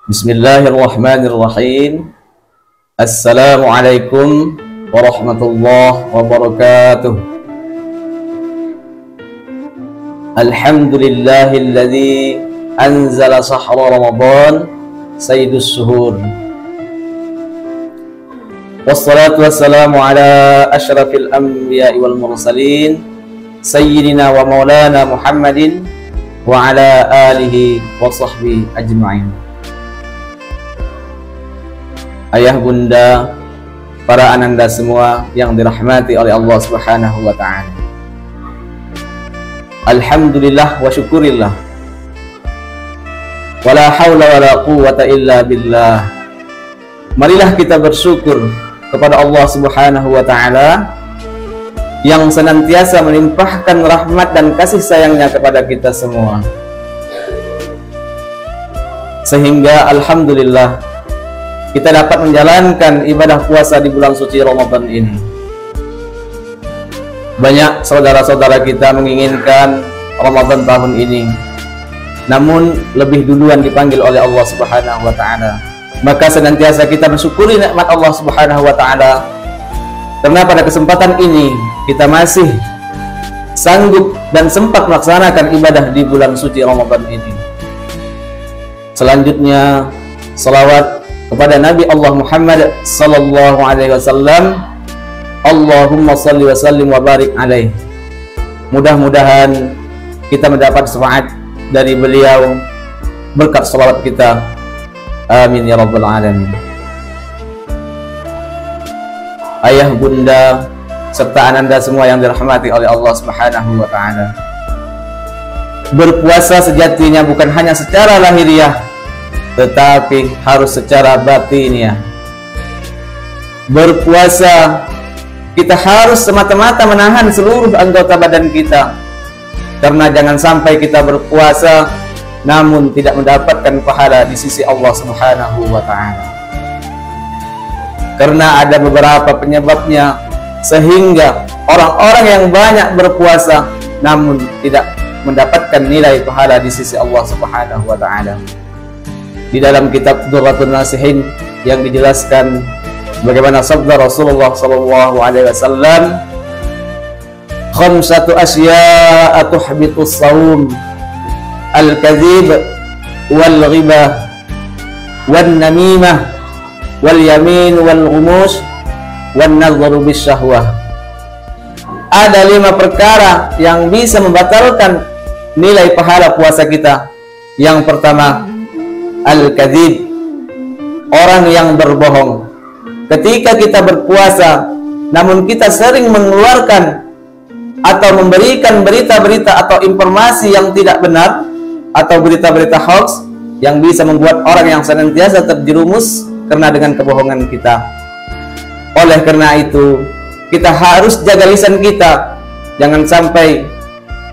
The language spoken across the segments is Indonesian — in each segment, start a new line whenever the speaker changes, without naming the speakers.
Bismillahirrahmanirrahim. Assalamualaikum warahmatullahi wabarakatuh. Alhamdulillahilladzi anzala sahra Ramadan sayyidus suhur. Wassalatu wassalamu ala asyrafil anbiya'i wal mursalin sayyidina wa maulana Muhammadin wa ala alihi wa sahbihi ajma'in. Ayah bunda, para ananda semua yang dirahmati oleh Allah Subhanahu wa ta'ala. Alhamdulillah wa syukurillah. Wala hawla wala quwwata illa billah. Marilah kita bersyukur kepada Allah Subhanahu wa ta'ala yang senantiasa melimpahkan rahmat dan kasih sayangnya kepada kita semua. Sehingga alhamdulillah kita dapat menjalankan ibadah puasa di bulan suci Ramadan ini. Banyak saudara-saudara kita menginginkan Ramadan tahun ini, namun lebih duluan dipanggil oleh Allah Subhanahu wa ta'ala. Maka senantiasa kita bersyukuri nikmat Allah Subhanahu wa ta'ala, karena pada kesempatan ini kita masih sanggup dan sempat melaksanakan ibadah di bulan suci Ramadan ini. Selanjutnya salawat kepada Nabi Allah Muhammad sallallahu alaihi wasallam. Allahumma salli wa sallim wa barik alaih. Mudah-mudahan kita mendapat syafaat dari beliau berkat salawat kita. Amin ya rabbal alamin. Ayah bunda serta ananda semua yang dirahmati oleh Allah Subhanahu wa ta'ala, berpuasa sejatinya bukan hanya secara lahiriah, tetapi harus secara batiniah. Berpuasa kita harus semata-mata menahan seluruh anggota badan kita, karena jangan sampai kita berpuasa namun tidak mendapatkan pahala di sisi Allah Subhanahu wa ta'ala. Karena ada beberapa penyebabnya sehingga orang-orang yang banyak berpuasa namun tidak mendapatkan nilai pahala di sisi Allah Subhanahu wa ta'ala. Di dalam kitab Durratun Nasihin yang dijelaskan bagaimana sabda Rasulullah sallallahu alaihi wasallam, khamsatu asya'a tuhbitus shaum, al-kadzib wal ghibah wan namimah wal yamin wal ghumus wan nadhru bis syahwah. Ada 5 perkara yang bisa membatalkan nilai pahala puasa kita. Yang pertama, al-kadzib, orang yang berbohong. Ketika kita berpuasa namun kita sering mengeluarkan atau memberikan berita-berita atau informasi yang tidak benar atau berita-berita hoax yang bisa membuat orang yang senantiasa terjerumus karena dengan kebohongan kita. Oleh karena itu kita harus jaga lisan kita, jangan sampai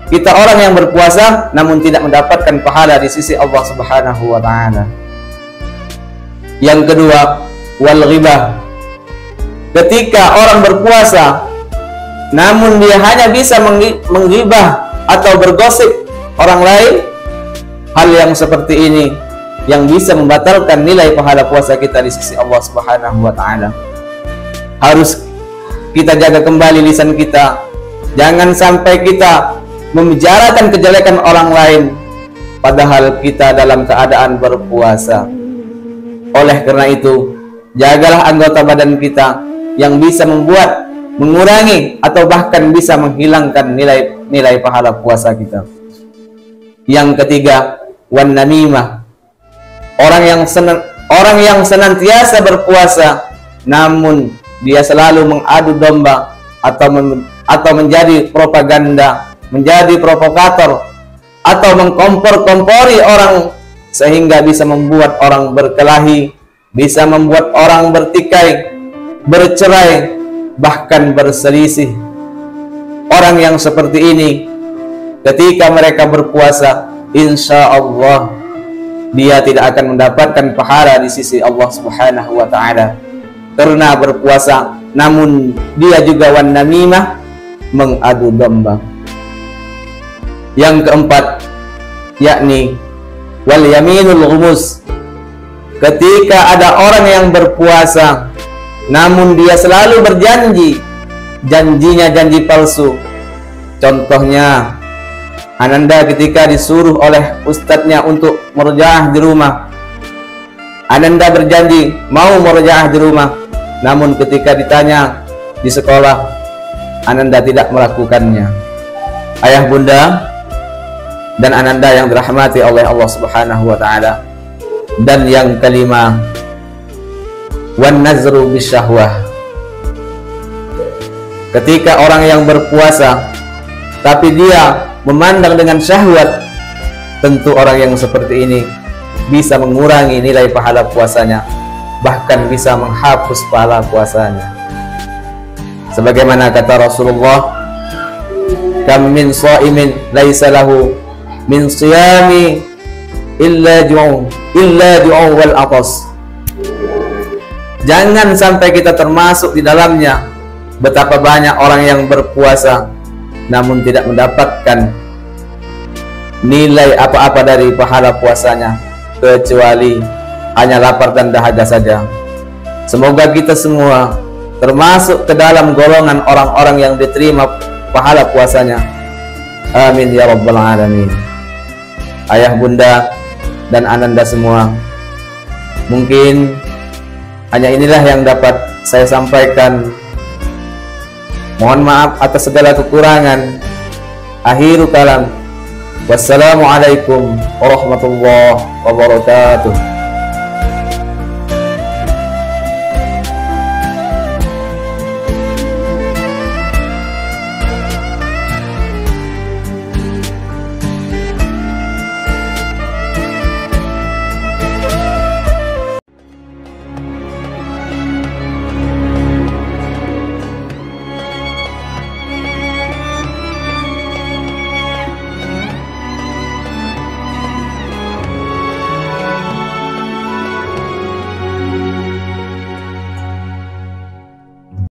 kita orang yang berpuasa namun tidak mendapatkan pahala di sisi Allah Subhanahu wa ta'ala. Yang kedua, wal ghibah. Ketika orang berpuasa namun dia hanya bisa menggibah atau bergosip orang lain, hal yang seperti ini yang bisa membatalkan nilai pahala puasa kita di sisi Allah Subhanahu wa ta'ala. Harus kita jaga kembali lisan kita, jangan sampai kita membicarakan kejelekan orang lain padahal kita dalam keadaan berpuasa. Oleh karena itu, jagalah anggota badan kita yang bisa mengurangi atau bahkan bisa menghilangkan nilai pahala puasa kita. Yang ketiga, wan namimah, orang yang senantiasa berpuasa namun dia selalu mengadu domba atau menjadi propaganda, menjadi provokator atau mengkompor-kompori orang sehingga bisa membuat orang berkelahi, bisa membuat orang bertikai, bercerai, bahkan berselisih. Orang yang seperti ini ketika mereka berpuasa, insya Allah dia tidak akan mendapatkan pahala di sisi Allah Subhanahu wa ta'ala, karena berpuasa namun dia juga wan namimah, mengadu domba. Yang keempat, yakni wal yaminul ghumus, ketika ada orang yang berpuasa namun dia selalu berjanji, janjinya janji palsu. Contohnya, Ananda ketika disuruh oleh ustadznya untuk murojaah di rumah, Ananda berjanji mau murojaah di rumah, namun ketika ditanya di sekolah, Ananda tidak melakukannya. Ayah bunda dan Ananda yang dirahmati oleh Allah Subhanahu wa ta'ala. Dan yang kelima, wan nazru bisyahwah. Ketika orang yang berpuasa tapi dia memandang dengan syahwat, tentu orang yang seperti ini bisa mengurangi nilai pahala puasanya, bahkan bisa menghapus pahala puasanya. Sebagaimana kata Rasulullah, kam min shaimin laisa lahu min siyami illa ju'u wal atas. Jangan sampai kita termasuk di dalamnya. Betapa banyak orang yang berpuasa namun tidak mendapatkan nilai apa-apa dari pahala puasanya, kecuali hanya lapar dan dahaga saja. Semoga kita semua termasuk ke dalam golongan orang-orang yang diterima pahala puasanya. Amin ya rabbal alamin. Ayah bunda dan Ananda semua, mungkin hanya inilah yang dapat saya sampaikan. Mohon maaf atas segala kekurangan. Akhiru kalam. Wassalamualaikum warahmatullahi wabarakatuh.